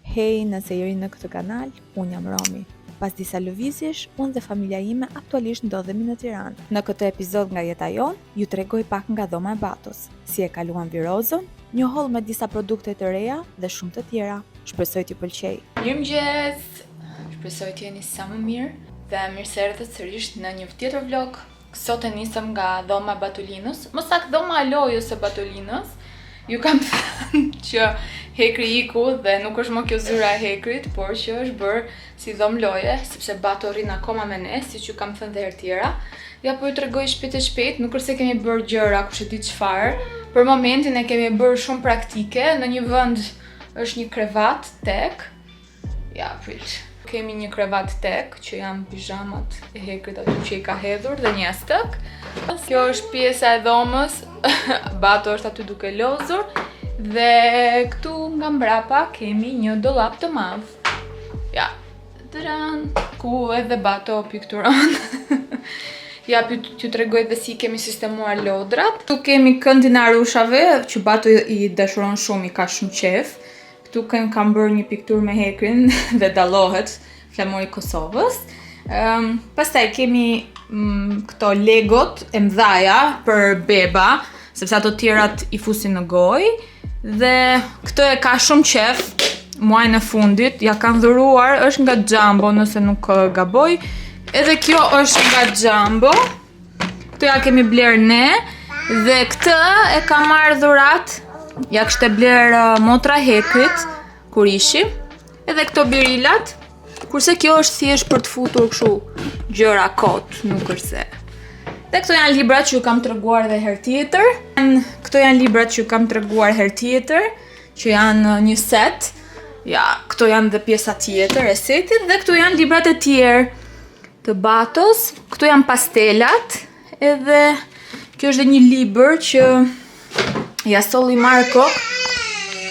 Hej, nëse jeri në këtë kanal, unë jam Romi. Pas disa lëvizjesh, unë dhe familja ime aktualisht ndodhemi në Tiranë. Në këtë epizod nga jeta jonë, ju tregoj pak nga dhoma e Batos, si e kaluan virozën, një holl me disa produkte të reja dhe shumë të tjera. Shpresoj t'ju pëlqej. Mirëmëngjes! Shpresoj të jeni sa më mirë dhe mirë se erdhët sërish në një tjetër vlog. Sot e nisëm nga dhoma e Batolinës, më saktë dhoma e lojës së Batolinës. Ju kam thënë që hekri iku dhe nuk është më kjo zyra e hekrit, por që është bërë si dhomë loje, sepse Bato rrin akoma me ne, siç ju kam thënë dhe herë tjera. Ja po ju tregoj shpejt e shpejt, nuk është se kemi bërë gjëra kush e di çfarë. Për momentin e kemi bërë shumë praktike, në një vend është një krevat tek. Ja, prit. Kemi një krevat tek, që janë pijamat e hekrit aty që i ka hedhur dhe një stëk. Kjo është pjesa e dhomës, Bato është aty duke lozur. Dhe këtu nga mbrapa kemi një dollap të madh. Ja, tëran, ku edhe Bato pikturon. Ja, t'ju tregoj dhe si kemi sistemuar lodrat. Këtu kemi këndin e arushave, që Bato i dashuron shumë, i ka shumë qef. Këtu kam bërë një piktur me hekrin dhe dallohet flamuri i Kosovës. Pastaj kemi këto legot e mdhaja për beba, sepse ato tjerat i fusin në gojë. Dhe këto e ka shumë qef muajin e fundit, ja kanë dhuruar, është nga Jumbo nëse nuk gaboj. Edhe kjo është nga Jumbo. Këto ja kemi bler ne dhe këtë e ka marrë dhurat. Ja kishte bler motra hekrit kur ishi. Edhe këto birilat. Kurse kjo është thjesht për të futur kështu gjëra kot, nuk është se. Dhe këto janë librat që ju kam treguar dhe herë tjetër. Këto janë librat që ju kam treguar herë tjetër, që janë një set. Ja, këto janë dhe pjesa tjetër e setit dhe këto janë librat e tjerë të Batos. Këto janë pastelat. Edhe kjo është dhe një libër që ja solli Marko.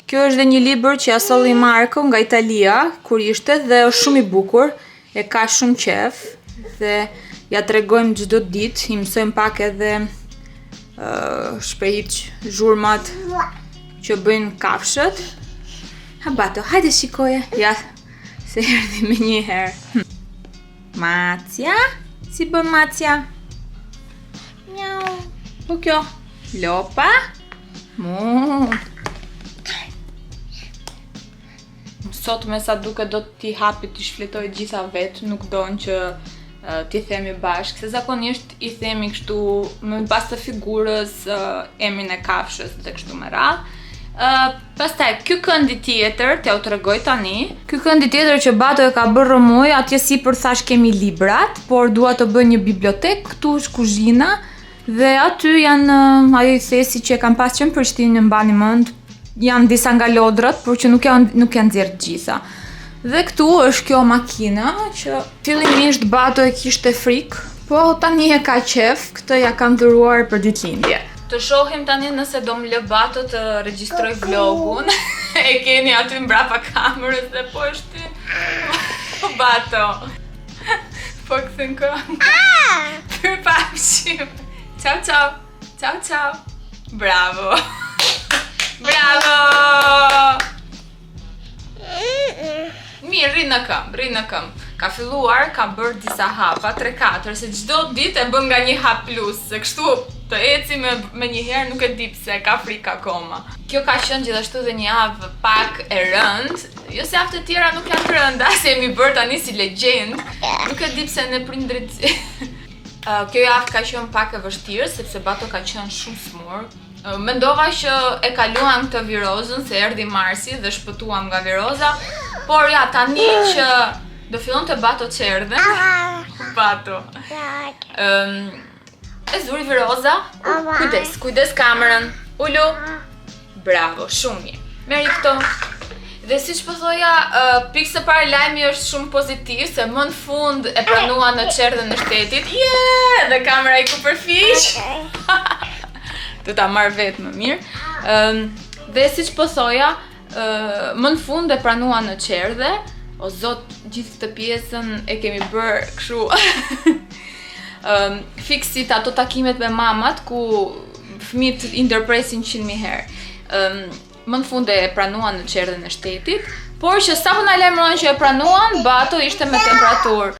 Kjo është dhe një libër që ja solli Marko nga Italia, kur ishte dhe është shumë i bukur, e ka shumë qef dhe ja tregojmë çdo ditë, i mësojmë pak edhe shprehit zhurmat që bëjnë kafshët. Ha Bato, hajde shikoje. Ja, se erdhi me një herë. Macja? Si bën Macja? Miau. Po kjo? Lopa? Sot me sa duke do t'i hapi t'i shfletoj gjitha vetë, nuk donë që t'i themi bashkë, se zakonisht i themi kështu me pas të figurës emrin e kafshës dhe kështu me radhë. Pastaj, ky këndi tjetër, t'ja u tregoj tani. Ky këndi tjetër që Bato e ka bërë rëmuj, atje sipër thash kemi librat, por dua të bëj një bibliotek, këtu është kuzhina. Dhe aty janë ajo thesi që e kam pas që në Prishtinë, mbani mend, janë disa nga lodrat, por që nuk janë nxjerrë gjitha. Dhe këtu është kjo makina që fillimisht Bato e kishte frikë, po tani e ka qef, këtë ja kam dhuruar për ditëlindje. Të shohim tani nëse do më lë Bato të regjistroj vlogun. E keni aty mbrapa kamerës dhe po është ty. Bato. Po këthën këmë. Për papshim. Ciao, ciao. Ciao, ciao. Bravo. Bravo. Mirë, rri në këmë. Ka filluar, ka bërë disa hapa, 3-4, se çdo ditë e bën nga një hap plus, se kështu të eci me një herë nuk e di pse, ka frikë akoma. Kjo ka qenë gjithashtu dhe një javë pak e rëndë, jo se javët e tjera nuk janë rënda, se jemi bërë tani si legjend, nuk e di pse në prindrit. Kjo javë ka qenë pak e vështirë, sepse Bato ka qenë shumë smur. Mendova që e kaluam këtë virozën, se erdhi Marsi dhe shpëtuam nga viroza, por ja, tani që do fillon të Bato çerdhe. Bato. E zuri viroza. Kujdes kamerën. Ulu. Bravo, shumë mirë. Merri këto. Dhe siç po thoja, pikë së parë lajmi është shumë pozitiv, se më në fund e pranua në çerdhen e shtetit. Dhe kamera i ku përfiq. Do ta marr vetë më mirë. Dhe siç po thoja, më në fund e pranua në çerdhe. O zot, gjithë këtë pjesën e kemi bërë kështu fiksit ato takimet me mamat ku fëmijët i ndërpresin 100.000 herë. Më në fund e pranua në çerdhen e shtetit, por që sa po na lajmëron që e pranuan, Bato ishte me temperaturë.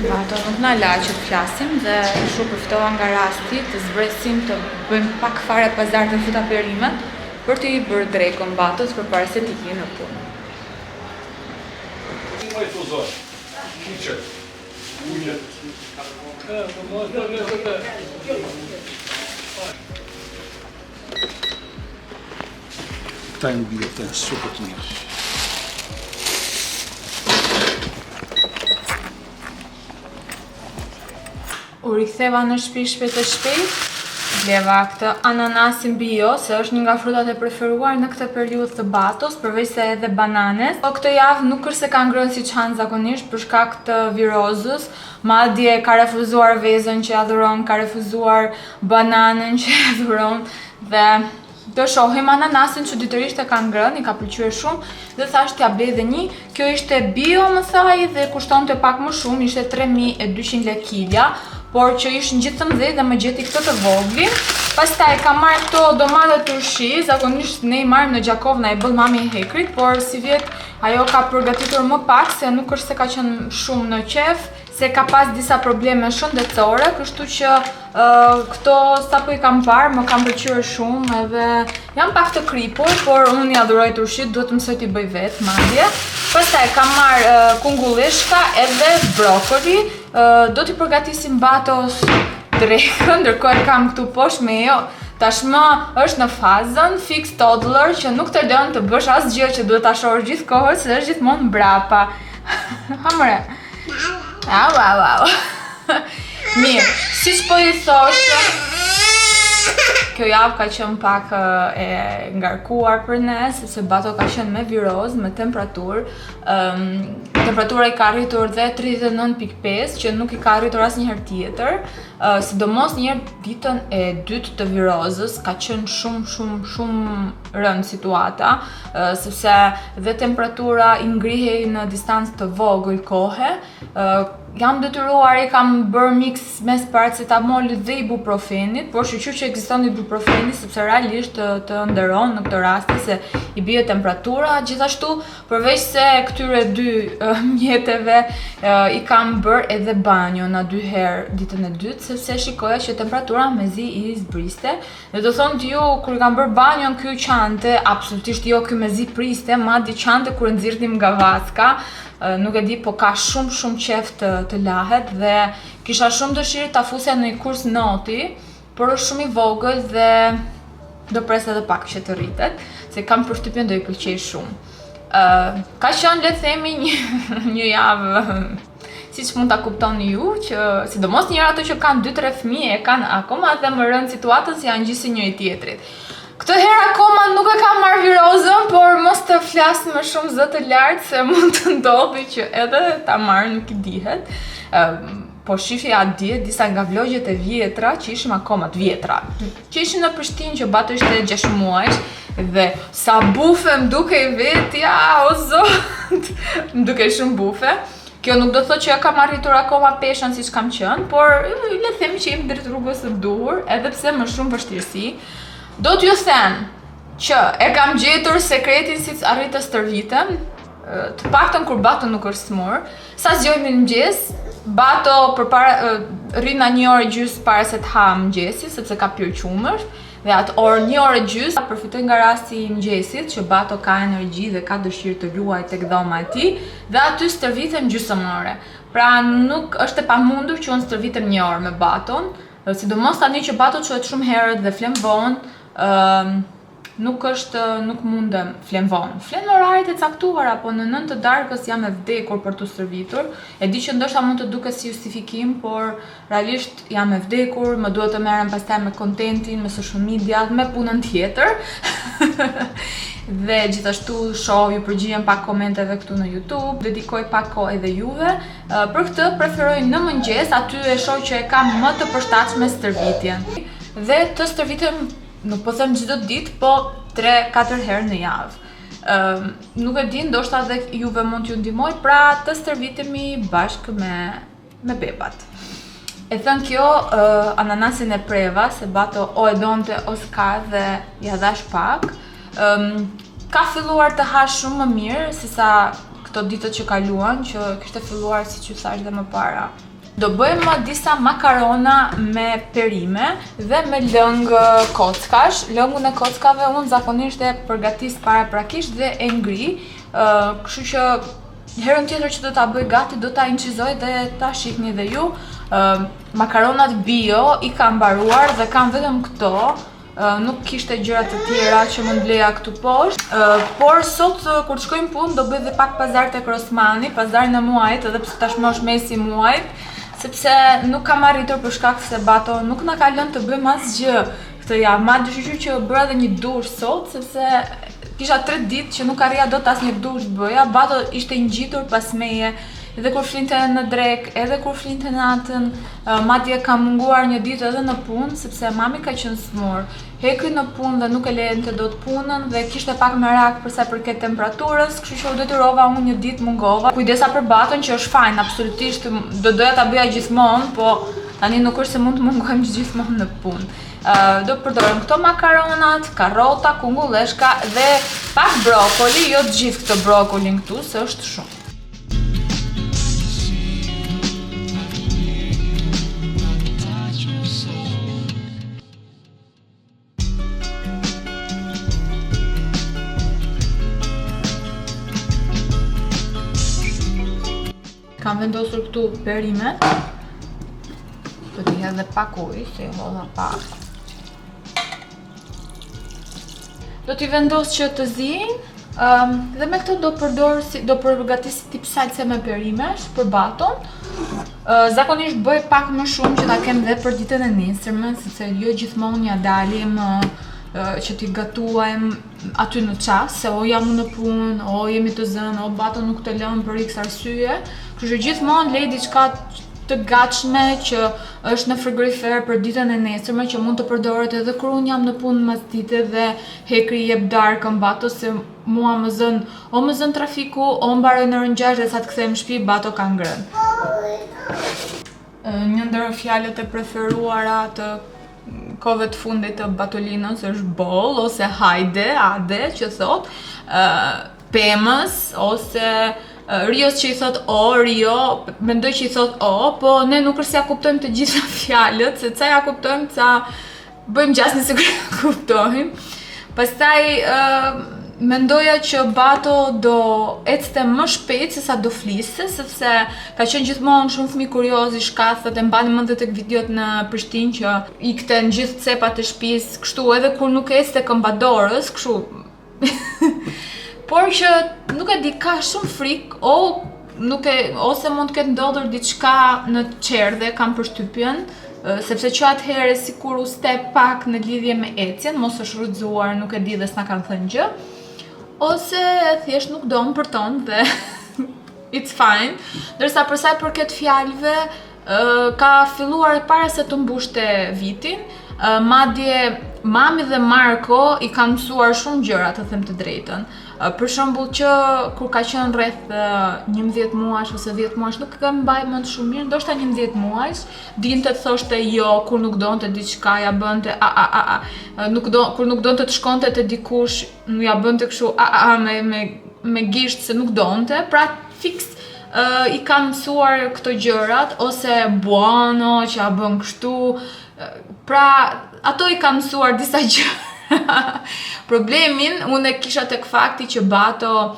Bato nuk na la që të flasim dhe shu përftova nga rasti të zbresim të bëjmë pak fare pazar të futa perimet për t'i bërë drekon Batos përpara se t'i kje në punë. Taj në bile të super të mirë. U riktheva në shtëpi shpejt e shpejt, bleva këtë ananasin bio, se është një nga frutat e preferuar në këtë periudhë të Batos, përveç se edhe bananes. Po këtë javë nuk është se ka ngrënë siç han zakonisht për shkak të virozës, madje ka refuzuar vezën që adhuron, ka refuzuar bananën që adhuron dhe do shohim ananasin që ditërisht e ka ngrënë, i ka pëlqyer shumë dhe thash t'ja blej dhe një. Kjo ishte bio më thaj dhe kushtonte pak më shumë, ishte 3200 lekë kilja, por që ishtë në gjithë të mdhej dhe më gjeti këtë të voglin. Pastaj ka marrë këto domate turshi, zakonisht ne i marrim në Gjakovna, i bëll mami i Hekrit, por si vjet ajo ka përgatitur më pak, se nuk është se ka qenë shumë në qef, se ka pas disa probleme shëndetësore, kështu që këto sapo i kam parë, më kam pëlqyer shumë edhe jam pak të kripur, por unë i adhuroj turshit, duhet të mësoj t'i bëj vetë madje. Pastaj kam marrë kungullishka edhe brokoli, do t'i përgatisim Batos drekën, ndërkohë kam këtu poshtë me jo. Tashmë është në fazën fix toddler që nuk të lën të bësh asgjë që duhet ta shohësh gjithkohë, se është gjithmonë mbrapa. Hamre. Au. Mirë, siç po i thoshë, kjo javë ka qenë pak e ngarkuar për ne, sepse Bato ka qenë me viroz, me temperaturë. Temperatura i ka arritur dhe 39.5, që nuk i ka arritur asnjëherë tjetër. Sidomos njëherë ditën e dytë të virozës ka qenë shumë rënd situata, sepse dhe temperatura i ngrihej në distancë të vogël kohe. Jam detyruar, i kam bërë mix mes paracetamolit dhe ibuprofenit, por shqyqyr që ekziston ibuprofeni sepse realisht të nderon në këtë rast se i bie temperatura. Gjithashtu, përveç se këtyre dy mjeteve i kam bërë edhe banjo na 2 herë ditën e dytë, sepse shikoja që temperatura mezi i zbriste. Dhe do thonë t'ju, kur i kam bërë banjon ky qante, absolutisht jo ky mezi priste, madje qante kur nxirrnim nga vaska. Nuk e di, po ka shumë qef të lahet dhe kisha shumë dëshirë ta fusja në një kurs noti, por është shumë i vogël dhe do pres edhe pak që të rritet, se kam përshtypjen do i pëlqej shumë. Ka qenë, le të themi, një javë, siç mund ta kuptoni ju, që sidomos njëra ato që kanë 2-3 fëmijë e kanë akoma dhe më rënd situatën se janë gjithë si njëri tjetrit. Këtë herë akoma nuk e kam marrë virozën, por mos të flas më shumë zë të lartë se mund të ndodhi që edhe ta marrë nuk i dihet. Po shifja atje disa nga vlogjet e vjetra që ishim akoma të vjetra. Që ishim në Prishtinë që Bato ishte 6 muajsh dhe sa bufe më duke i vetja, o zot, më duke shumë bufe. Kjo nuk do të thotë që kam arritur akoma peshën siç kam qenë, por le të themi që jemi drejt rrugës së duhur, edhe pse më shumë vështirësi. Do t'ju them që e kam gjetur sekretin si të arrit të stërvitem, të paktën kur Bato nuk është smur. Sa zgjojmë në mëngjes, Bato rrina 1 orë gjysmë para se të ha mëngjesi, sepse ka pirë qumësht, dhe atë orë 1 orë gjysmë përfitoj nga rasti i mëngjesit që Bato ka energji dhe ka dëshirë të luajë tek dhoma e tij, dhe aty stërvitem gjysmëore. Pra nuk është e pamundur që unë stërvitem 1 orë me Baton. Sidomos tani që Bato quhet shumë herët dhe flen vonë, nuk mundem flen vonë. Flen në oraret e caktuara, po në 9 të darkës jam e vdekur për t'u stërvitur. E di që ndoshta mund të duket si justifikim, por realisht jam e vdekur, më duhet të merrem pastaj me kontentin, me social media, me punën tjetër. Dhe gjithashtu shoh, ju përgjigjem pak komenteve këtu në YouTube, dedikoj pak kohë edhe juve. Për këtë preferoj në mëngjes, aty e shoh që e kam më të përshtatshme stërvitjen. Dhe të stërvitem, nuk po them çdo ditë, po 3-4 herë në javë. Nuk e di, ndoshta edhe juve mund t'ju ndihmoj, pra të stërvitemi bashkë me bebat. E thënë kjo, ananasin e preva, se Bato o e donte o s'ka dhe ja dhash pak. Ka filluar të hash shumë më mirë se sa këto ditët që kaluan, që kishte filluar si që thash dhe më para. Do bëjmë disa makarona me perime dhe me lëng kockash. Lëngun e kockave unë zakonisht e përgatis paraprakisht dhe e ngri, kështu që herën tjetër që do ta bëj gati do ta incizoj dhe ta shihni dhe ju. Makaronat bio i kam mbaruar dhe kam vetëm këto. Nuk kishte gjëra të tjera që më mbleja këtu poshtë, por sot kur të shkojmë punë do bëj dhe pak pazar tek Rosmani, pazarin e muajit, edhe pse tashmë është mesi i muajit, sepse nuk kam arritur për shkak se Bato nuk na ka lënë të bëjmë asgjë këtë javë. Madje shqyr që bëra edhe një dush sot, sepse kisha 3 ditë që nuk arrija dot asnjë dush bëja. Bato ishte i ngjitur pas meje. Edhe kur flinte në drek, edhe kur flinte natën, madje ka munguar një ditë edhe në punë, sepse mami ka qenë smur. Hekri në punë dhe nuk e lente dot punën dhe kishte pak merak për sa i përket temperaturës, kështu që u detyrova unë një ditë mungova. Kujdesa për Baton që është fajn, absolutisht, do doja ta bëja gjithmonë, po tani nuk është se mund të mungojmë gjithmonë në punë. Do përdorëm këto makaronat, karrota, kungulleshka dhe pak brokoli, jo të gjithë këtë brokolin këtu, se është shumë. Kam vendosur këtu perimet. Do t'i hedh dhe pak ujë, se hodha pak. Do t'i vendos që të ziejnë, dhe me këtë do përgatis tip salse me perimesh për Baton. Zakonisht bëj pak më shumë që ta kem dhe për ditën e nesërme, sepse jo gjithmonë ja dalim që t'i gatuajmë aty në qas, se o jam në punë, o jemi të zënë, o Baton nuk të lëmë për x arsye. Kështu që gjithmonë lej diçka të gatshme që është në frigorifer për ditën e nesërme, që mund të përdoret edhe kur unë jam në punë mas dite dhe hekri jep darkën Bato, se mua më zën trafiku, o mbaroj në orën 6 dhe sa të kthehem në shtëpi Bato ka ngrënë. Një ndër fjalët e preferuara të kohëve të fundit të Batolinës është boll ose hajde, ade që thot, pemës ose Rios që i thot o, Rio, mendoj që i thot o, po ne nuk është se ja kuptojmë të gjitha fjalët, se ca ja kuptojmë, ca bëjmë gjasni se kuptojmë. Pastaj mendoja që Bato do ecte më shpejt se sa do fliste, sepse ka qenë gjithmonë shumë fëmijë kurioz, i shkathët, e mbani mend tek videot në Prishtinë që ikte në gjithë cepat e shtëpisë, kështu edhe kur nuk ecte këmbadorës, kështu. Por që nuk e di, ka shumë frikë, ose mund të ketë ndodhur diçka në qerdhe, kam përshtypjen, sepse që atëherë sikur u step pak në lidhje me ecjen, mos është rrëzuar, nuk e di dhe s'na kanë thënë gjë, ose thjesht nuk do më përton dhe it's fine. Ndërsa për sa i përket fjalëve, ka filluar para se të mbushte vitin, madje mami dhe Marko i kanë mësuar shumë gjëra, të them të drejtën. Për shembull që kur ka qenë rreth 11 muajsh ose 10 muajsh, nuk e mbaj mend shumë mirë, ndoshta 11 muajsh, dinte të thoshte jo kur nuk donte diçka, ja bënte kur nuk donte të shkonte te dikush, ja bënte kështu me gisht se nuk donte, pra fiks i kanë mësuar këto gjërat, ose buono që ja bën kështu, pra ato i kanë mësuar disa gjëra. Problemin unë e kisha tek fakti që Bato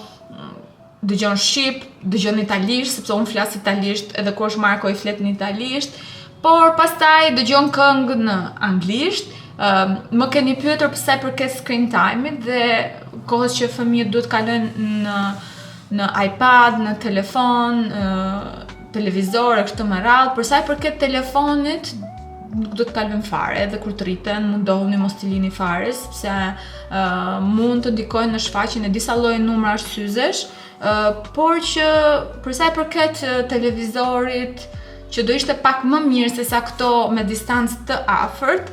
dëgjon shqip, dëgjon italisht, sepse unë flas italisht, edhe kur është Marko i flet në italisht, Por pastaj dëgjon këngë në anglisht. Më keni pyetur pse përket screen time-it dhe kohës që fëmijët duhet kalojnë në iPad, në telefon, televizor e kështu me radhë. Për sa i përket telefonit, nuk do të kalojnë fare, edhe kur të rriten, mundohuni mos t'i lini fare, sepse mund të ndikojnë në shfaqjen e disa lloje numrash syzesh, por që për sa i përket televizorit, që do ishte pak më mirë se sa këto me distancë të afërt,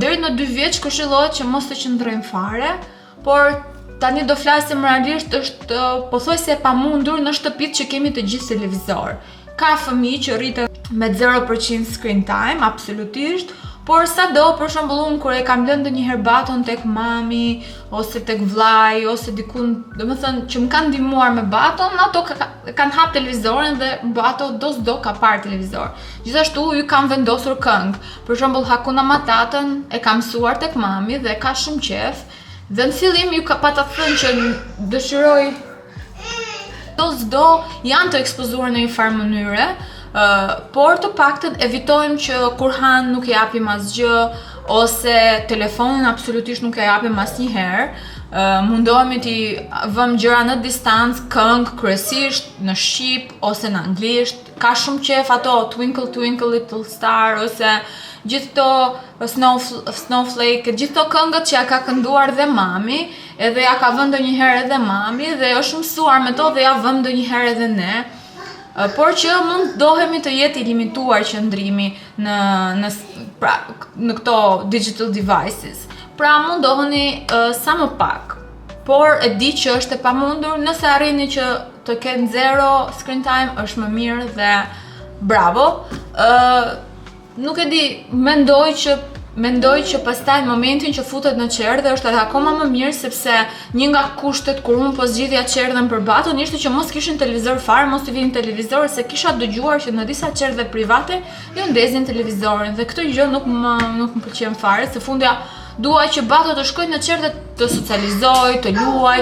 deri në 2 vjeç këshillohet që mos të qëndrojnë fare, por tani do flasim realisht, është pothuajse e pamundur në shtëpitë që kemi të gjithë televizor. Ka fëmijë që rriten me 0% screen time, absolutisht, por sado, për shembull, unë kur e kam lënë ndonjëherë baton tek mami ose tek vllai ose dikun, domethënë që më kanë ndihmuar me baton, ato kanë hap televizorin dhe bato do ka parë televizor. Gjithashtu ju kam vendosur këngë. Për shembull, Hakuna Matatën e kam mësuar tek mami dhe ka shumë qef. Dhe në fillim ju ka pata thënë që dëshiroj do janë të ekspozuar në një farë mënyre, por të paktën evitojmë që kur han nuk e japim asgjë ose telefonin absolutisht nuk e japim asnjëherë. Mundohemi t'i vëmë gjëra në distancë, këngë kryesisht në shqip ose në anglisht. Ka shumë qef ato Twinkle Twinkle Little Star ose gjithë to Snowflake, gjithë to këngët që ja ka kënduar dhe mami, edhe ja ka vënë ndonjëherë edhe mami dhe është mësuar me to dhe ja vëmë ndonjëherë edhe ne. Por që mundohemi të jetë i limituar qëndrimi në këto digital devices. Pra mundoheni sa më pak. Por e di që është e pamundur, nëse arrini që të kenë 0 screen time, është më mirë dhe bravo. Nuk e di, mendoj që pastaj në momentin që futet në qerdhe është edhe akoma më mirë, sepse një nga kushtet kur unë po zgjidhja qerdhen për baton ishte që mos kishin televizor fare, mos t'i vinin televizor, se kisha dëgjuar që në disa qerdhe private ju ndezin televizorin dhe këtë gjë nuk më pëlqen fare, se fundja dua që bato të shkojnë në qerdhe të socializoj, të luaj,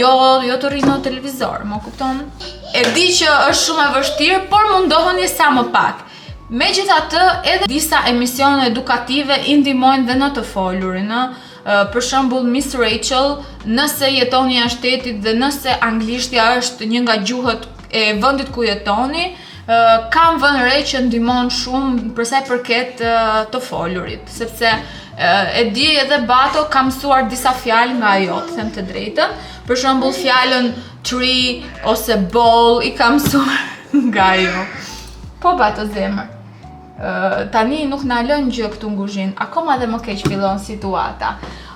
jo të rrinë në televizor, më kupton? E di që është shumë e vështirë, por mundoheni sa më pak. Megjithatë, edhe disa emisione edukative i ndihmojnë dhe në të folurin, për shembull Miss Rachel, nëse jetoni jashtë shtetit dhe nëse anglishtja është një nga gjuhët e vendit ku jetoni, kam vënë re që ndihmon shumë për sa i përket të folurit, sepse e di edhe bato ka mësuar disa fjalë nga ajo, të them të drejtën, për shembull fjalën tree ose ball i ka mësuar nga ajo. Po bato zemër. Tani nuk na lën gjë këtu në kuzhinë, akoma dhe më keq fillon situata.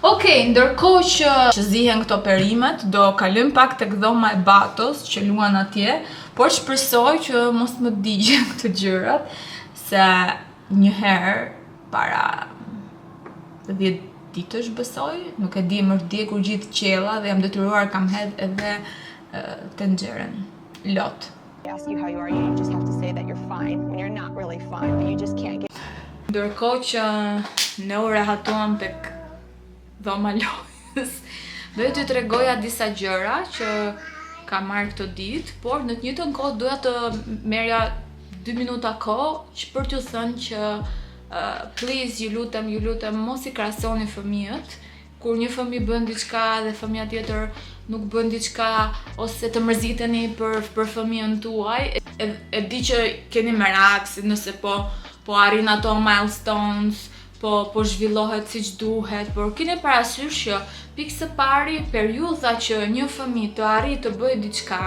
Okej, ndërkohë që zihen këto perimet, do kalojm pak tek dhoma e batos që luan atje, por shpresoj që mos më digjen këto gjërat, se një herë para 10 ditësh besoj, nuk e di, më vdekur gjithë qella dhe jam detyruar kam hedh edhe tenxherën lot. Ask you how you are, you just have to say that you're fine when you're not really fine, but you just can't get. Ndërkohë që ne u rehatuam tek dhoma lojës, do t'ju tregoja disa gjëra që ka marrë këtë ditë, por në të njëjtën kohë doja të merrja 2 minuta kohë që për t'ju thënë që please, ju lutem, mos i krahasoni fëmijët. Kur një fëmijë bën diçka dhe fëmia tjetër nuk bën diçka ose të mërziteni për fëmijën tuaj, e di që keni merak se nëse po arrin ato milestones, po zhvillohet siç duhet, por keni parasysh që pikë së pari periudha që një fëmijë të arrijë të bëjë diçka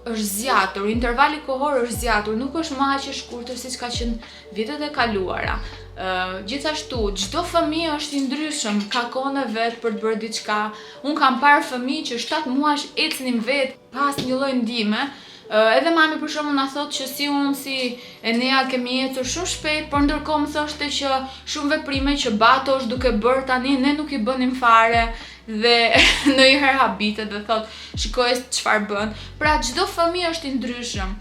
është zgjatur, intervali kohor është zgjatur, nuk është më aq e shkurtër siç ka qenë vitet e kaluara. Gjithashtu, çdo fëmijë është i ndryshëm, ka kohën e vet për të bërë diçka. Unë kam parë fëmijë që 7 muash ecnin vet pas një lloj ndihme. Edhe mami për shembull na thotë që si unë si Enea kemi ecur shumë shpejt, por ndërkohë më thoshte që shumë veprime që bato është duke bërë tani ne nuk i bënim fare dhe ndonjëherë habitet dhe thotë shikoj çfarë bën. Pra çdo fëmijë është i ndryshëm.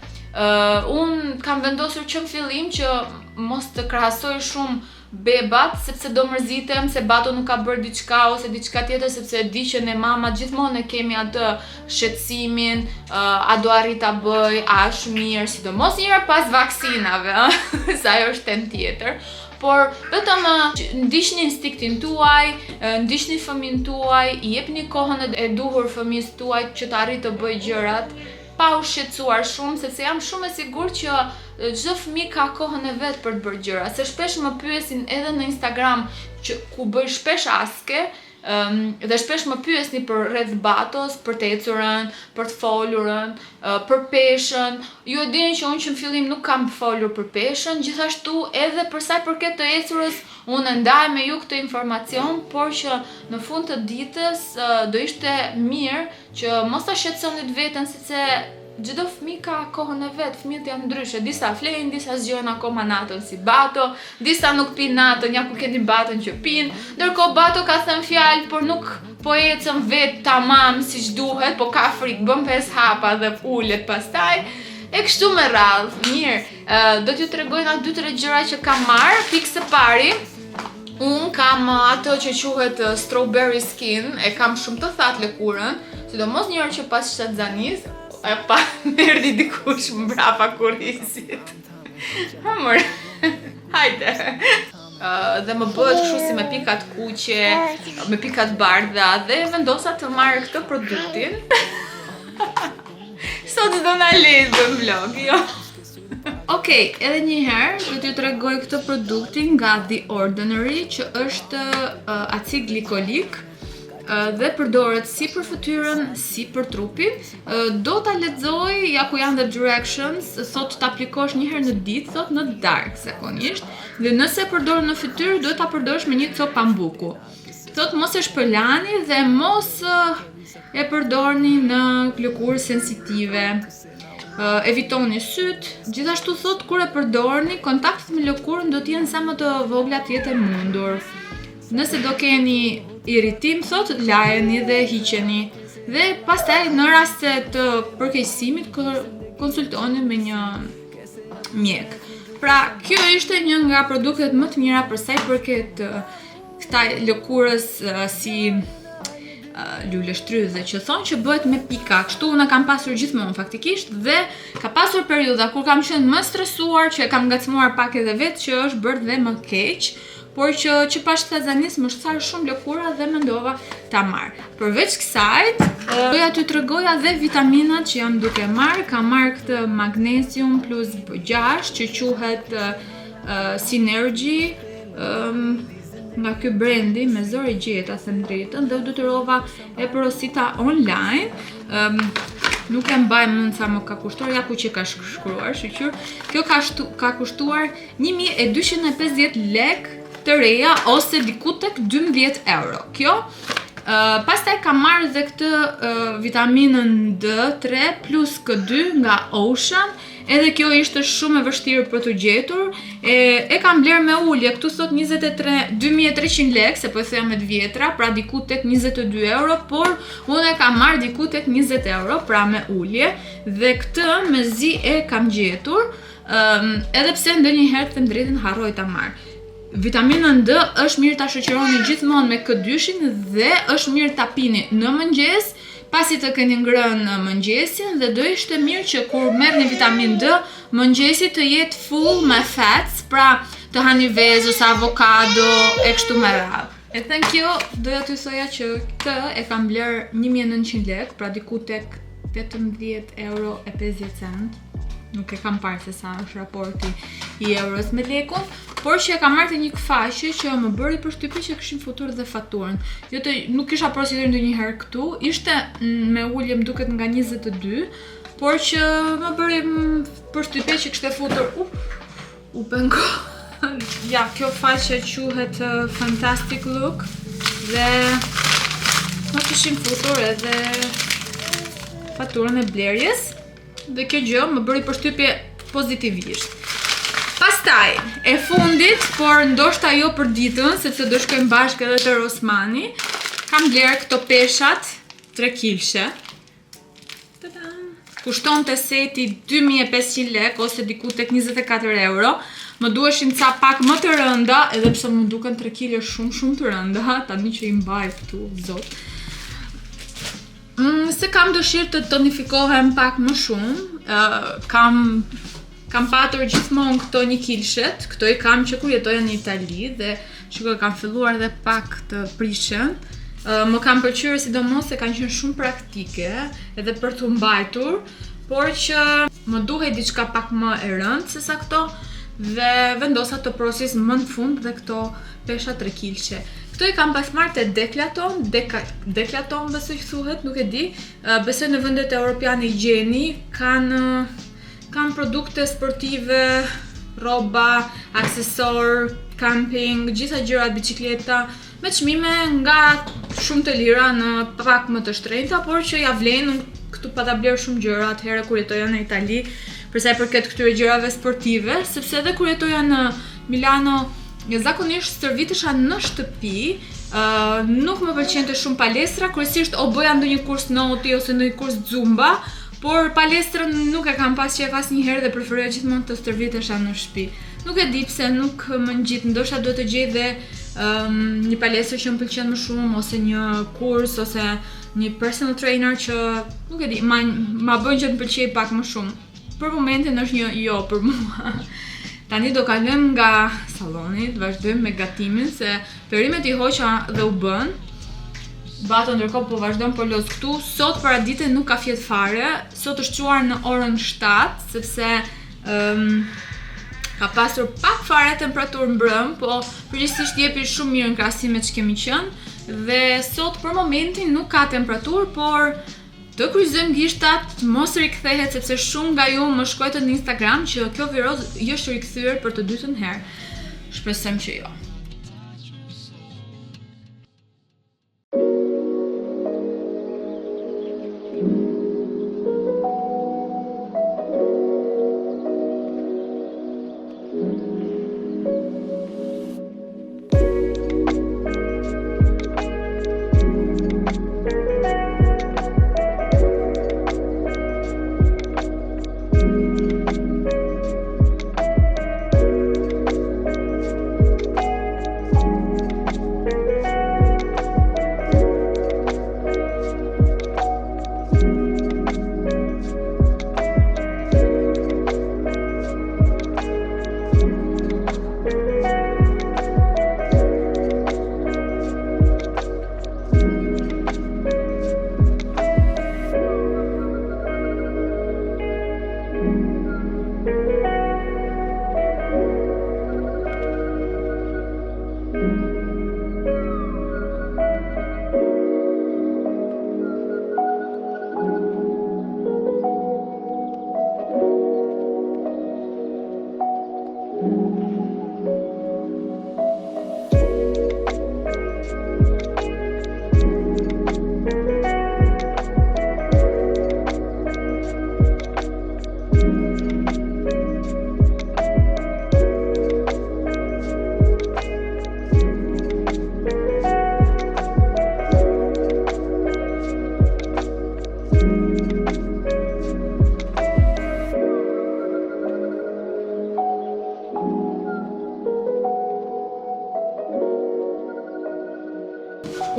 Unë kam vendosur që në fillim që mos të krahasoj shumë bebat sepse do mërzitem se bato nuk ka bërë diçka ose diçka tjetër sepse e di që ne mamat gjithmonë e kemi atë shqetësimin, a do arrit ta bëj, a është mirë, sidomos njëra pas vaksinave, sa ajo është temë tjetër. Por vetëm ndiqni instiktin tuaj, ndiqni fëmijën tuaj, i jepni kohën e duhur fëmijës tuaj që të arrijë të bëjë gjërat pa u shqetësuar shumë, sepse jam shumë e sigurt që çdo fëmijë ka kohën e vet për të bërë gjëra. Se shpesh më pyesin edhe në Instagram ku bëj shpesh aske, dhe shpesh më pyesni për rreth batos, për të ecurën, për të folurën, për peshën. Ju e dini që unë që në fillim nuk kam folur për peshën, gjithashtu edhe për sa i përket të ecurës, unë ndaj me ju këtë informacion, por që në fund të ditës do ishte mirë që mos ta shqetësonit veten, sepse çdo fëmijë ka kohën e vet, fëmijët janë ndryshe, disa flejnë, disa zgjohen akoma natën si bato, disa nuk pinë natën, ja ku keni batën që pinë, ndërkohë bato ka thënë fjalë, por nuk po ecën vet tamam siç duhet, po ka frikë, bën 5 hapa dhe ulet pastaj. E kështu me radhë. Mirë, do t'ju tregoj nga 2-3 gjëra që kam marrë. Pikë së pari, unë kam ato që quhet strawberry skin, e kam shumë të thatë lëkurën, sidomos një herë që pas shtatzanis, e pa merdi dikush mbrapa kurrizit. Amor, hajde. Dhe më bëhet kështu si me pikat kuqe, me pikat bardha, dhe vendosa të marrë këtë produktin. Sot do na lezë në vlog, jo? Okej, edhe një herë do t'ju tregoj këtë produktin nga The Ordinary, që është acid glikolik, dhe përdoret si për fytyrën, si për trupin. Do ta lexoj ja ku janë the directions, thot të aplikosh një herë në ditë, thot në darkë zakonisht, dhe nëse përdor në fytyrë, duhet ta përdorësh me një copë pambuku. Thot mos e shpërlani dhe mos e përdorni në lëkurë sensitive. Evitoni syt. Gjithashtu thot kur e përdorni, kontaktet me lëkurën do t'jenë sa më të vogla të jetë e mundur. Nëse do keni irritim, thot, lajeni dhe hiqeni. Dhe pastaj në raste të përkeqësimit konsultoni me një mjek. Pra, kjo ishte një nga produktet më të mira për sa i përket kësaj lëkurës si lule shtryze, që thonë që bëhet me pika. Kështu unë kam pasur gjithmonë faktikisht, dhe ka pasur periudha kur kam qenë më stresuar, që e kam ngacmuar pak edhe vetë, që është bërë dhe më keq, por që pas shtatzanis më shtarë shumë lëkura dhe mendova ta marr. Përveç kësaj, doja t'ju tregoja dhe vitaminat që jam duke marr. Kam marr këtë magnesium plus B6 që quhet Synergy, nga ky brendi me zor i gjeta them drejtën, dhe u detyrova e porosita online. Nuk e mbaj mend sa më ka kushtuar, ja ku që ka shkruar, shqyr. Kjo ka kushtuar 1250 lek të reja, ose diku tek 12 euro. Kjo, pastaj kam marrë dhe këtë vitaminën D3 plus K2 nga Ocean, edhe kjo ishte shumë e vështirë për të gjetur. E kam bler me ulje, këtu thot 2300 lek, se po e thea me të vjetra, pra diku tek 22 euro, por unë e kam marrë diku tek 20 euro, pra me ulje, dhe këtë mezi e kam gjetur, edhe pse ndonjëherë them drejtën harroj ta marr. Vitaminën D është mirë ta shoqëroni gjithmonë me K2-shin, dhe është mirë ta pini në mëngjes, pasi të keni ngrënë mëngjesin, dhe do ishte mirë që kur merrni vitamin D, mëngjesi të jetë full me fats, pra të hani vezë ose avokado e kështu me radhë. E thënë kjo, doja t'ju thoja që këtë e kam bler 1900 lek, pra diku tek 18 euro e 50 cent. Nuk e kam parë se sa është raporti i euros me lekun, por që e kam marrë te një këfaqe që më bëri përshtypje që kishin futur dhe faturën. Nuk kisha porositur ndonjëherë këtu, ishte me ulje më duket nga 22, por që më bëri përshtypje që kishte futur u pengo. Ja, kjo faqe quhet Fantastic Look, dhe më kishin futur edhe faturën e blerjes. Dhe kjo gjë më bëri përshtypje pozitivisht. Pastaj, e fundit, por ndoshta jo për ditën, sepse do shkojmë bashkë edhe te Rosmani, kam bler këto peshat 3 kilshe. Kushtonte seti 2500 lek, ose diku tek 24 euro. Më duheshin ca pak më të rënda, edhe pse më duken 3 kg shumë të rënda, tani që i mbaj këtu, zot. Se kam dëshirë të tonifikohem pak më shumë, kam patur gjithmonë këto 1 kilshet, këto i kam që kur jetoja në Itali dhe shikoj kam filluar dhe pak të prishen. Më kam pëlqyer sidomos se kanë qenë shumë praktike edhe për t'u mbajtur, por që më duhej diçka pak më e rëndë se sa këto dhe vendosa të prosis më në fund dhe këto pesha 3 kilshe. Këto i kam pas marrë te Decathlon besoj thuhet, nuk e di. Besoj në vendet europiane i gjeni, kanë produkte sportive, rroba, aksesor, camping, gjitha gjërat, bicikleta, me çmime nga shumë të lira në pak më të shtrenjta, por që ja vlen këtu pa ta bler shumë gjëra atëherë kur jetoja në Itali, për sa i përket këtyre gjërave sportive, sepse edhe kur jetoja në Milano, zakonisht stërvitesha në shtëpi, nuk më pëlqente shumë palestra, kryesisht o bëja ndonjë kurs noti ose ndonjë kurs zumba, por palestrën nuk e kam pas qef asnjëherë dhe preferoja gjithmonë të stërvitesha në shtëpi. Nuk e di pse nuk më ngjit, ndoshta duhet të gjej dhe një palestër që më pëlqen më shumë, ose një kurs, ose një personal trainer që, nuk e di, ma bën që të më pëlqej pak më shumë. Për momentin është një jo për mua. Tani do kalojmë nga salloni, të vazhdojmë me gatimin, se perimet i hoqa dhe u bën. Bato ndërkohë po vazhdon po los këtu. Sot paradite nuk ka fjet fare. Sot është quar në orën 7, sepse ka pasur pak fare temperaturë mbrëm, po përgjithsisht jepi shumë mirë në krahasim me ç'kemi qenë. Dhe sot për momentin nuk ka temperaturë, por të kryqëzojmë gishtat, mos rikthehet sepse shumë nga ju më shkruajtë në Instagram që kjo viroz është rikthyer për të dytën herë. Shpresojmë që jo.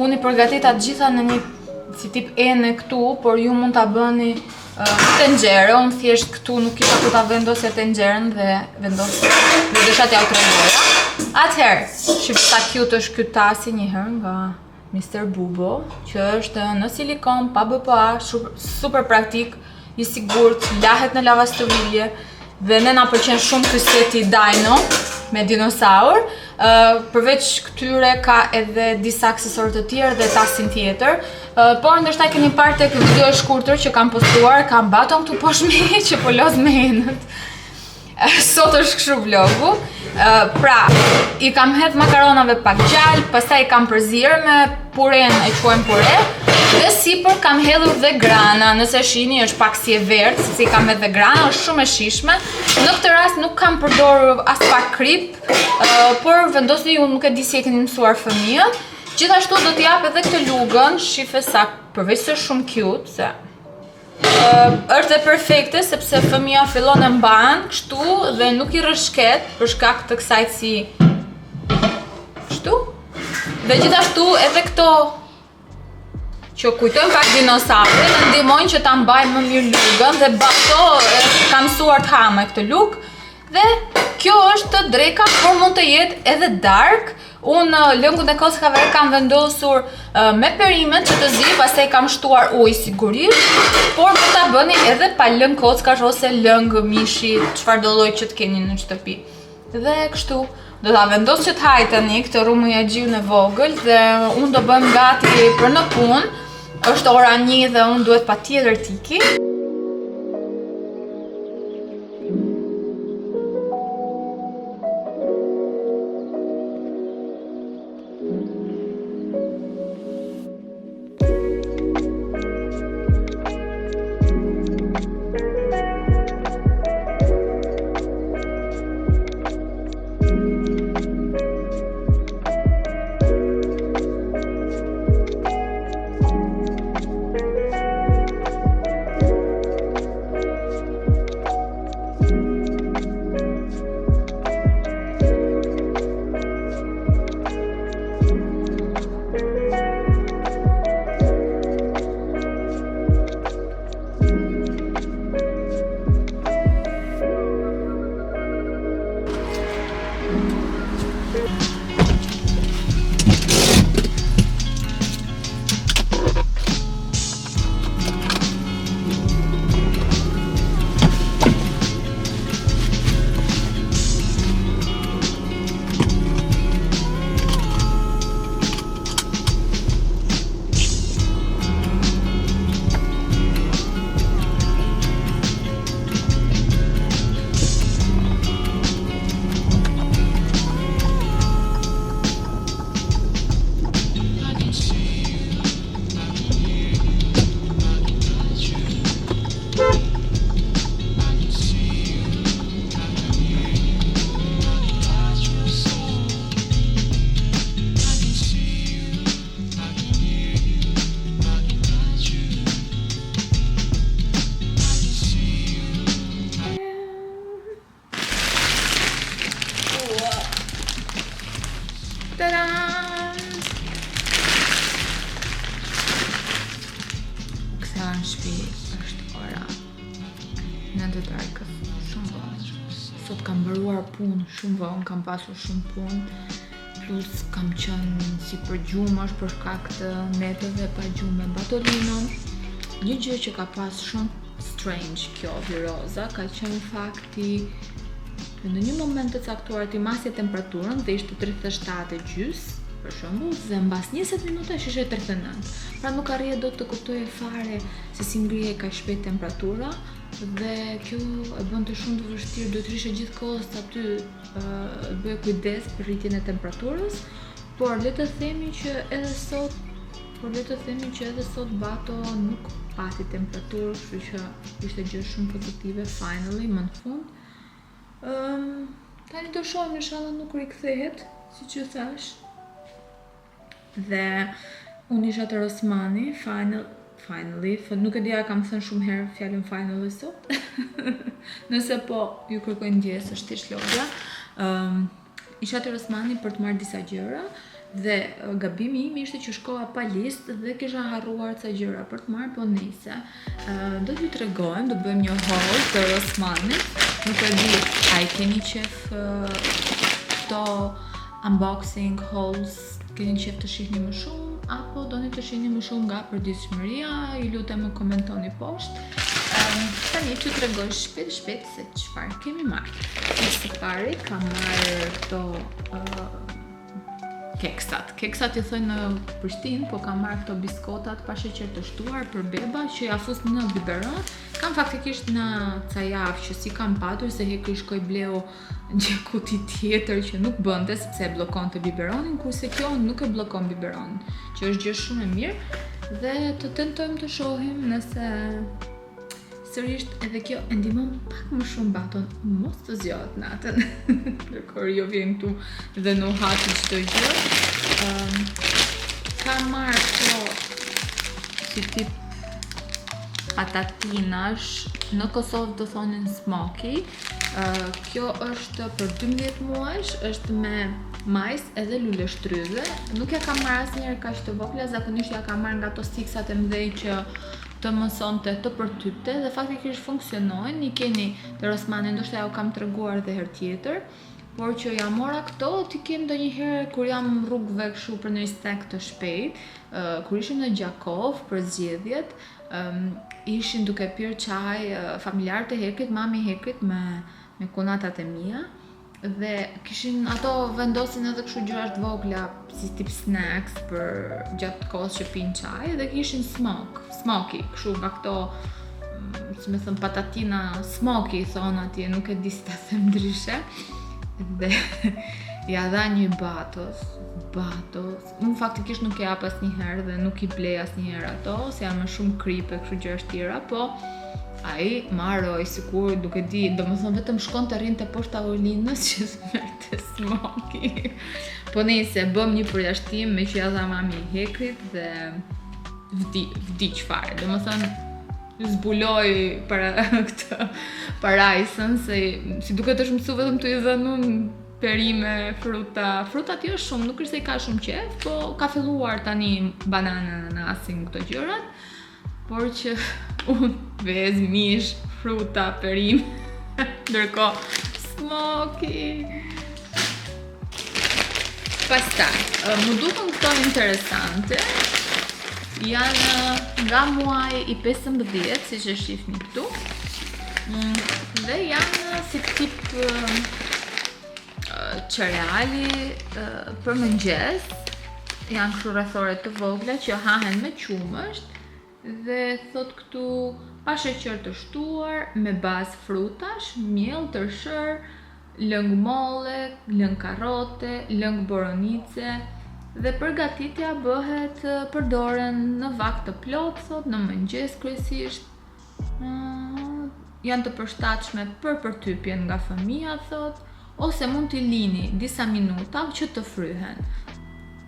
Unë i përgatita të gjitha në një si tip ene këtu, por ju mund ta bëni tenxhere. Unë thjesht këtu nuk kisha ku ta vendosja tenxherën dhe do desha t'ja u tregoja. Atëherë, shif sa cute është ky tasi një herë nga Mr. Bubo, që është në silikon, pa BPA, super praktik, i sigurt, lahet në lavastovigje dhe ne na pëlqen shumë ky seti Dino me dinosaur. Përveç këtyre ka edhe disa aksesorë të tjerë dhe tasin tjetër. Por ndoshta keni parë tek video e shkurtër që kam postuar, kam baton këtu poshtë që po los me henët. Sot është kështu vlogu. Pra, i kam hedh makaronave pak gjallë, pastaj i kam përzierë me puren, e quajmë pure. Dhe sipër kam hedhur dhe grana, nëse shihni është pak si e verdhë, sepse i kam hedhur dhe grana, është shumë e shijshme. Në këtë rast nuk kam përdorur as pak krip, por vendosni ju nuk e di si e keni mësuar fëmijët. Gjithashtu do t'i jap edhe këtë lugën, shife sa përveç se shumë cute, se është e perfekte sepse fëmia fillon e mban kështu dhe nuk i rrëshket për shkak të kësaj si kështu. Dhe gjithashtu edhe këto që kujtojnë pak dinosaurë dhe ndihmojnë që ta mbajnë më mirë lugën dhe këto kam mësuar të ha me këtë lugë. Dhe kjo është dreka, por mund të jetë edhe dark. Unë lëngun e kockave kam vendosur me perimet që të zi, pastaj kam shtuar ujë sigurisht, por mund ta bëni edhe pa lëng kockash ose lëng mishi, çfarëdo lloj që të keni në shtëpi. Dhe kështu, do ta vendos që të haj tani këtë rumujagjiun e vogël dhe unë do bëjmë gati për në punë. Është ora 1 dhe unë duhet patjetër tiki. Sot kam mbaruar punë shumë vonë, kam pasur shumë punë, plus kam qenë si për gjumësh për shkak të neteve pa gjumë me Batolinon. Një gjë që ka pas shumë strange kjo viroza ka qenë fakti në një moment të caktuar ti masje temperaturën dhe ishte 37.5 për shembull dhe mbas 20 minuta ishte 39. Pra nuk arrije dot të kuptoje fare se si ngrihej kaq shpejt temperatura dhe kjo e bënte shumë të vështirë, duhet të ishe gjithkohës aty bëj kujdes për rritjen e temperaturës, por le të themi që edhe sot Bato nuk pati temperaturë, kështu që ishte gjë shumë pozitive finally më në fund. Tani do shohim inshallah nuk rikthehet, siç ju thash. Dhe unë isha te Osmani, finally, nuk e dija kam thënë shumë herë fjalën finally sot. Nëse po ju kërkoj ndjes, është thjesht lodja. Isha te Osmani për të marrë disa gjëra dhe gabimi im ishte që shkova pa listë dhe kisha harruar ca gjëra për të marrë, po nejse. Do t'ju tregojmë, do bëjmë një haul të Osmanit. Nuk e di, a i keni qef këto unboxing hauls, keni qef të shihni më shumë, apo doni të shihni më shumë nga përditshmëria, ju lutem më komentoni poshtë. Tani t'ju tregoj shpejt se çfarë kemi marrë. Së pari kam marrë këto keksat i thojnë në Prishtinë, po kam marrë këto biskotat pa sheqer të shtuar për beba që ja fus në biberon. Kam faktikisht në ca javë që si kam patur se heki shkoj bleu një kuti tjetër që nuk bënte sepse e bllokonte biberonin, kurse kjo nuk e bllokon biberonin, që është gjë shumë e mirë dhe të tentojmë të shohim nëse sërish edhe kjo e ndihmon pak më shumë Baton mos të zgjohet natën. Kur jo vjen këtu dhe në hati çdo gjë. Kam marrë këto si tip patatinash, në Kosovë do thonin smoky. Kjo është për 12 muajsh, është me majs edhe lule shtrydhe. Nuk ja kam marrë asnjëherë kaq të vogla, zakonisht ja kam marrë nga ato stiksat e mëdhej që të mësonte të përtypte dhe faktikisht funksionojnë. I keni të Rosmani, ndoshta ja u kam treguar edhe herë tjetër, por që ja mora këto, ti kem ndonjëherë kur jam rrugëve kështu për një stek të shpejt, kur ishim në Gjakov për zgjedhjet, ishin duke pirë çaj familjarët e Hekrit, mami e Hekrit me kunatat e mia dhe kishin ato vendosin edhe kështu gjëra të vogla si tip snacks për gjatë kohës që pinë çaj dhe kishin smoky, kështu nga këto si më thon patatina smoky thon atje, nuk e di si ta them ndryshe. Dhe ja dha një batos, unë faktikisht nuk e hap asnjëherë dhe nuk I blej asnjëherë ato, se jam më shumë kripe kështu gjëra tjera, po ai marroi sikur duke di, domethënë vetëm shkonte rrinte poshtë tavolinës që merrte smoky. Po nejse, bëm një përjashtim me që ja dha mami I Hekrit dhe vdiq fare. Domethënë zbuloj para këtë parajsën, se si duket është mësu vetëm të I dhënë unë perime, fruta tjo shumë, nuk është se I ka shumë qef, po ka filluar tani banana, anasin, këto gjërat, por që unë vez, mish, fruta, perime, ndërkohë smoky. Pastaj, më duken këto interesante, janë nga muaji I 15, siç e shihni këtu, dhe janë si tip cereali për mëngjes, janë kështu rrethore të vogla që hahen me qumësht dhe thot këtu pa sheqer të shtuar, me bazë frutash, miell, tërshër, lëng molle, lëng karrote, lëng boronice dhe përgatitja bëhet përdoren në vakt të plot, thot, në mëngjes kryesisht. Janë të përshtatshme për përtypjen nga fëmia, thot, ose mund t'i lini disa minuta që të fryhen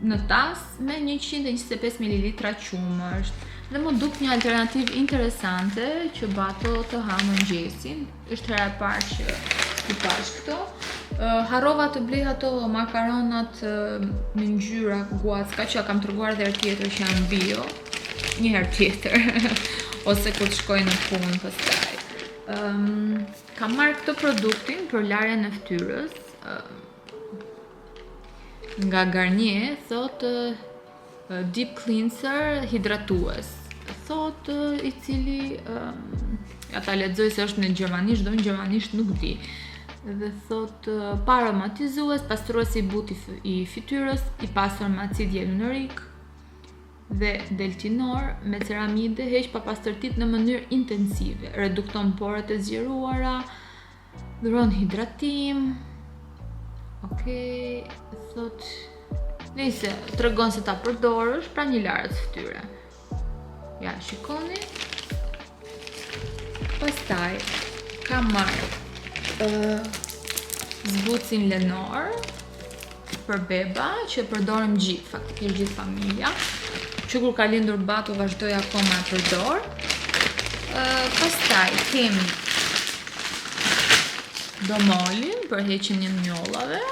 në tas me 125 ml qumësht. Dhe më duk një alternativë interesante që bato të ha mëngjesin. Është hera e parë që I pash këto. Harrova të blej ato makaronat me ngjyra guacka që kam treguar edhe herë tjetër që janë bio, një herë tjetër ose kur të shkoj në punë pastaj. Kam marrë këtë produktin për larjen e fytyrës nga Garnier, thot deep cleanser hidratues, thot I cili ja ta lexoj se është në gjermanisht, do në gjermanisht nuk di. Dhe thot pa aromatizues, pastrues I butë I fytyrës, I pasur me acid hyaluronik dhe deltinor me ceramide, heq papastërtitë në mënyrë intensive, redukton porët e zgjeruara, dhuron hidratim. Okej, thot nëse tregon se ta përdorësh pra një larë fytyre. Ja, shikoni. Pastaj kam marrë zbucin Lenor për beba që përdorim gjithë, faktikisht gjithë familja. Që kur ka lindur Batu vazhdoj akoma e përdor. Pastaj kemi domolin për heqjen e mjollave.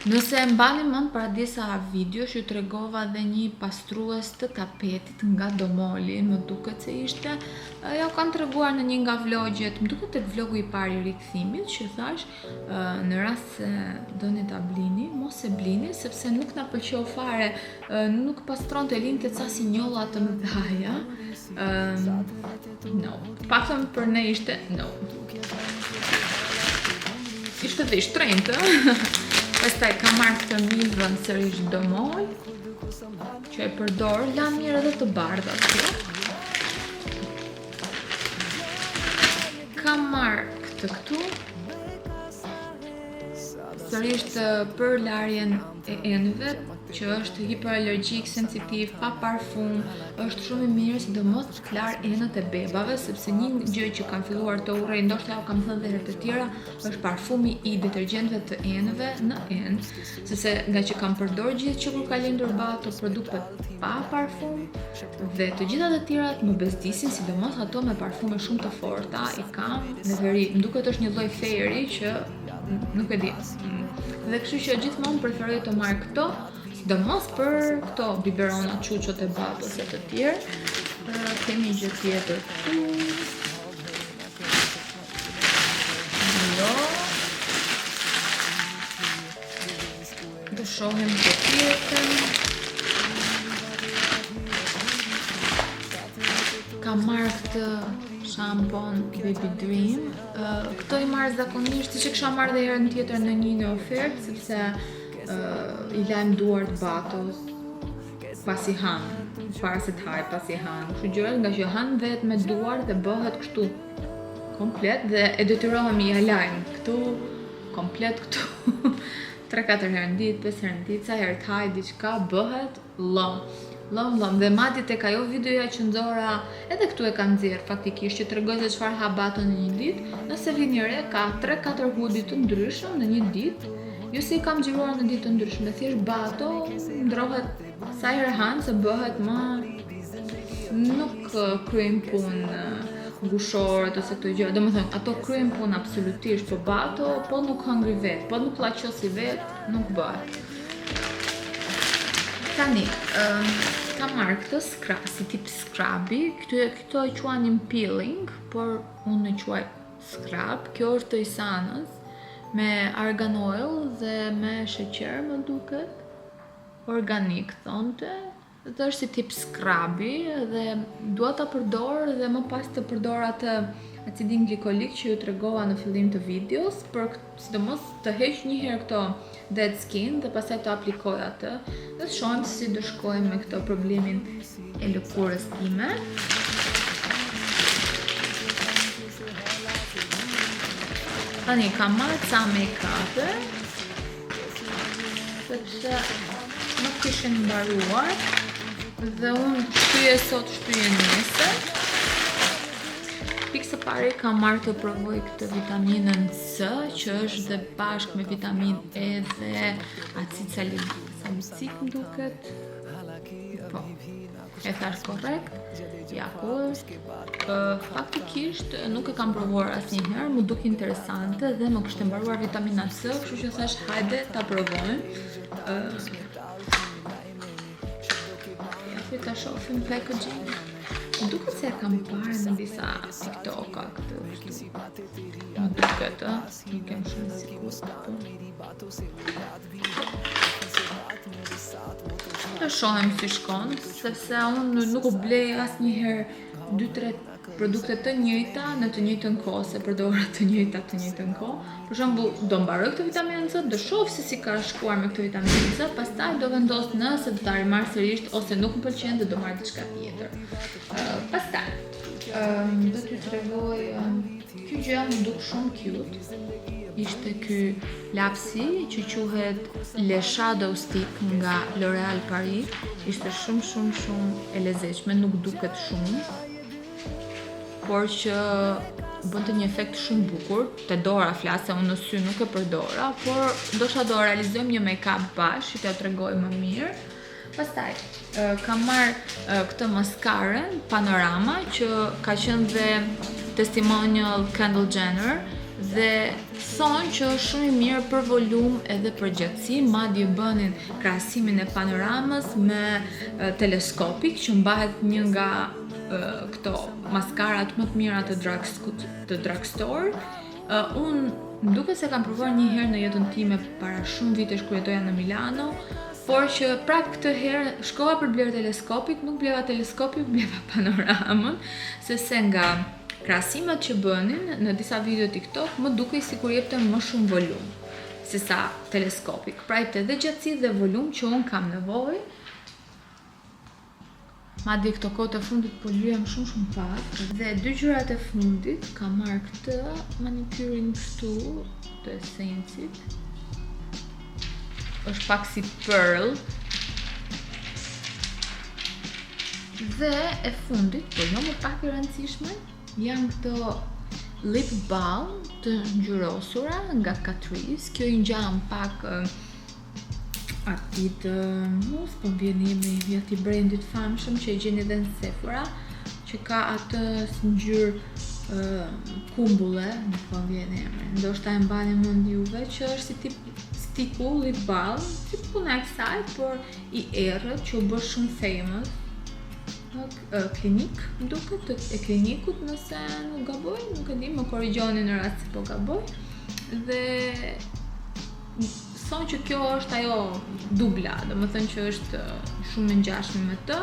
Nëse e mbani mend para disa videosh ju tregova dhe një pastrues të tapetit nga domoli, më duket se ishte, ja u kam treguar në një nga vlogjet, më duket tek vlogu I parë I rikthimit që thash, në rast se doni ta blini, mos e blini sepse nuk na pëlqeu fare, nuk pastronte linte ca si njolla të mëdha. No, paktën për ne ishte no. Ishte dhe I shtrenjtë. Pastaj kam marrë këtë mizën sërish domol, që e përdor, la mirë edhe të bardha këtu. Kam marrë këtë këtu, sërish për larjen e enëve, që është hiperallergjik, sensitiv, pa parfum, është shumë i mirë sidomos të lar enët e bebave, sepse një gjë që kanë filluar të urrej, ndoshta u kam thënë dhe herë të tjera, është parfumi i detergjentëve të enëve në enë, sepse nga që kam përdor gjithë që kur ka lindur Bato produkte pa parfum dhe të gjitha të tjerat më bezdisin, sidomos ato me parfume shumë të forta, i kam në veri, më duket është një lloj fejeri që nuk e di. Dhe kështu që gjithmonë preferoj të marr këto, sidomos për këto biberona, çuçot e Batos e të tjerë. Kemi gjë tjetër këtu. Jo. Do shohim të tjetër. Kam marrë këtë shampon Baby Dream. Këto i marrë zakonisht, siç e kisha marrë dhe herën tjetër në një ofertë, sepse i lajm duart Batos pasi han, para se të haj pasi han. Kështu gjëra nga që han vetë me duart dhe bëhet kështu komplet dhe e detyrohemi ja lajm këtu komplet këtu 3-4 herë në ditë, 5 herë në ditë, sa herë të haj diçka bëhet lëm dhe madje tek ajo videoja që nxora edhe këtu e kam nxjerr faktikisht që tregoj se çfarë ha Bato në një ditë, nëse vini re ka 3-4 hudi të ndryshëm në një ditë. Jo se i kam xhiruar në ditë të ndryshme, thjesht Bato ndrohet sa herë han se bëhet më nuk kryejm punë ngushorët ose këto gjëra. Domethënë ato kryejm punë absolutisht, po Bato po nuk hëngri vet, po nuk llaqosi vet, nuk bëhet. Tani, kam marrë këtë si tip scrubi, këto e quanin peeling, por unë e quaj scrub. Kjo është të Isanës, me argan oil dhe me sheqer më duket, organik thonte, dhe është si tip scrubi dhe dua ta përdor dhe më pas të përdor atë acidin glikolik që ju tregova në fillim të videos, për sidomos të heq një herë këto dead skin dhe pastaj të aplikoj atë dhe të shohim si do shkojmë me këto problemin e lëkurës time. Tani kam marrë ca make-up-e, sepse nuk kishin mbaruar dhe unë shtyje sot, shtyje nesër. Pikë së pari kam marrë të provoj këtë vitaminën C, që është dhe bashkë me vitamin E dhe acid salicylik më duket. Po, e thash korrekt? Ja, po është. Faktikisht nuk e kam provuar asnjëherë, më duk interesante dhe më kishte mbaruar vitamina C, kështu që thash hajde ta provojmë. Ja, ta shohim packaging. Më duket se e kam parë në disa TikTok-a këtë kështu. Më duket, nuk kem shumë sigurt. Të shohim si shkon, sepse unë nuk u blej asnjëherë 2-3 produkte të njëjta në të njëjtën kohë, se përdor të njëjtën kohë. Për shembull, do mbaroj këtë vitaminën C, do shoh se si ka shkuar me këtë vitaminë C, pastaj do vendos nëse do ta rimarr sërish ose nuk më pëlqen dhe do marr diçka tjetër. Pastaj, do t'ju tregoj ky gjë më duk shumë cute. Ishte ky lapsi që quhet Le Shadow Stick nga L'Oréal Paris. Ishte shumë e lezetshme, nuk duket shumë, por që bënte një efekt shumë bukur. Te dora flase, unë në sy nuk e përdora, por ndoshta do realizojmë një make-up bashkë, t'ja tregoj më mirë. Pastaj, kam marrë këtë maskarën Panorama, që ka qenë dhe testimonial Kendall Jenner, dhe thonë që është shumë i mirë për volum edhe për gjatësi, madje bënin krahasimin e Panoramës me teleskopik, që mbahet një nga këto maskarat më të mira të drugstore. Unë duket se kam provuar një herë në jetën time para shumë vitesh kur jetoja në Milano, por që prap këtë herë shkova për bler teleskopik, nuk bleva teleskopik, bleva Panoramën, sepse nga krahasimet që bënin në disa video TikTok më dukej sikur jepte më shumë volum se sa teleskopik. Pra jepte edhe gjatësi dhe volum që unë kam nevojë. Madje këto kohë të fundit po lyhem shumë pak. Dhe 2 gjërat e fundit kam marrë këtë manikyrin kështu të Essencit. është pak si pearl. Dhe e fundit, po jo më pak e rëndësishme, janë këto lip balm të ngjyrosura nga Catrice. Kjo i ngjan pak ati të mos po vjen emri ati brandit famshëm që e gjeni edhe në Sephora, që ka atë si ngjyrë kumbulle, nuk po vjen emri. Ndoshta e mbani mend juve që është si tip stiku lip balm, si puna e kësaj, por i errët që u bë shumë famous. Klinik, më duket, e klinikut nëse nuk gaboj, nuk e di, më korrigjoni në rast se po gaboj. Dhe thonë që kjo është ajo dubla, domethënë që është shumë e ngjashme me të.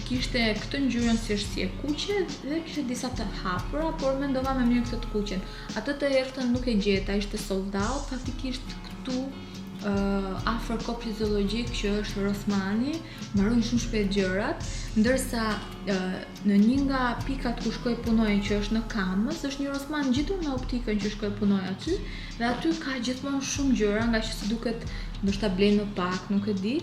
Kishte këtë ngjyrën si është si e kuqe dhe kishte disa të hapura, por mendova më mirë këtë të kuqen. Atë të errëtën nuk e gjeta, ishte sold out, faktikisht këtu afër kopshtit zoologjik që është Rothmani, mbarojnë shumë shpejt gjërat, ndërsa në një nga pikat ku shkoj punoj që është në Kamës, është një Rothman gjithu në optikën që shkoj punoj aty, dhe aty ka gjithmonë shumë gjëra, nga që si duket ndoshta blej më pak, nuk e di,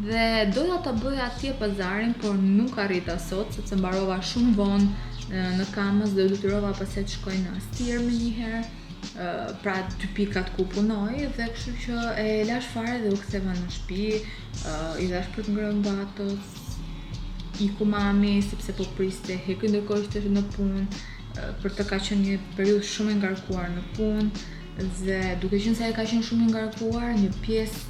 dhe doja ta bëja atje pazarin, por nuk arrita sot, sepse mbarova shumë vonë në Kamës dhe u detyrova pastaj të shkoj në Astir më një herë. Pra 2 pikat ku punoj, dhe kështu që e lash fare dhe u ktheva në shtëpi, i dhash për të ngrënë batos, iku mami sepse po priste, heqë ndërkohë ishte në punë, për të ka qenë një periudhë shumë e ngarkuar në punë, dhe duke qenë se ai ka qenë shumë i ngarkuar, një pjesë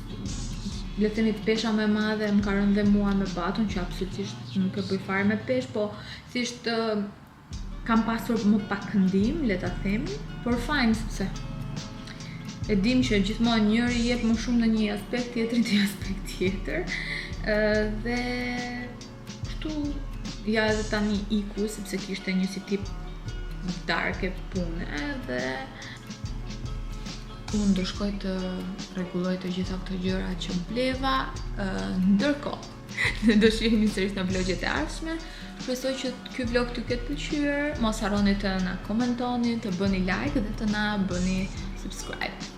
le të themi pesha më e madhe më ka rënë dhe mua me baton, që absolutisht nuk e bëj fare me peshë, po thjesht kam pasur më pak këndim, le ta themi, por fajn sepse e dim që gjithmonë njëri jep më shumë në një aspekt, tjetri në një aspekt tjetër. Dhe kështu ja edhe tani iku sepse kishte një si tip darke pune dhe unë do shkoj të rregulloj të gjitha këto gjëra që bleva, ndërkohë do shihemi sërish në vlogjet e ardhshme. Shpresoj që ky vlog t'ju ketë pëlqyer. Mos harroni të na komentoni, të bëni like dhe të na bëni subscribe.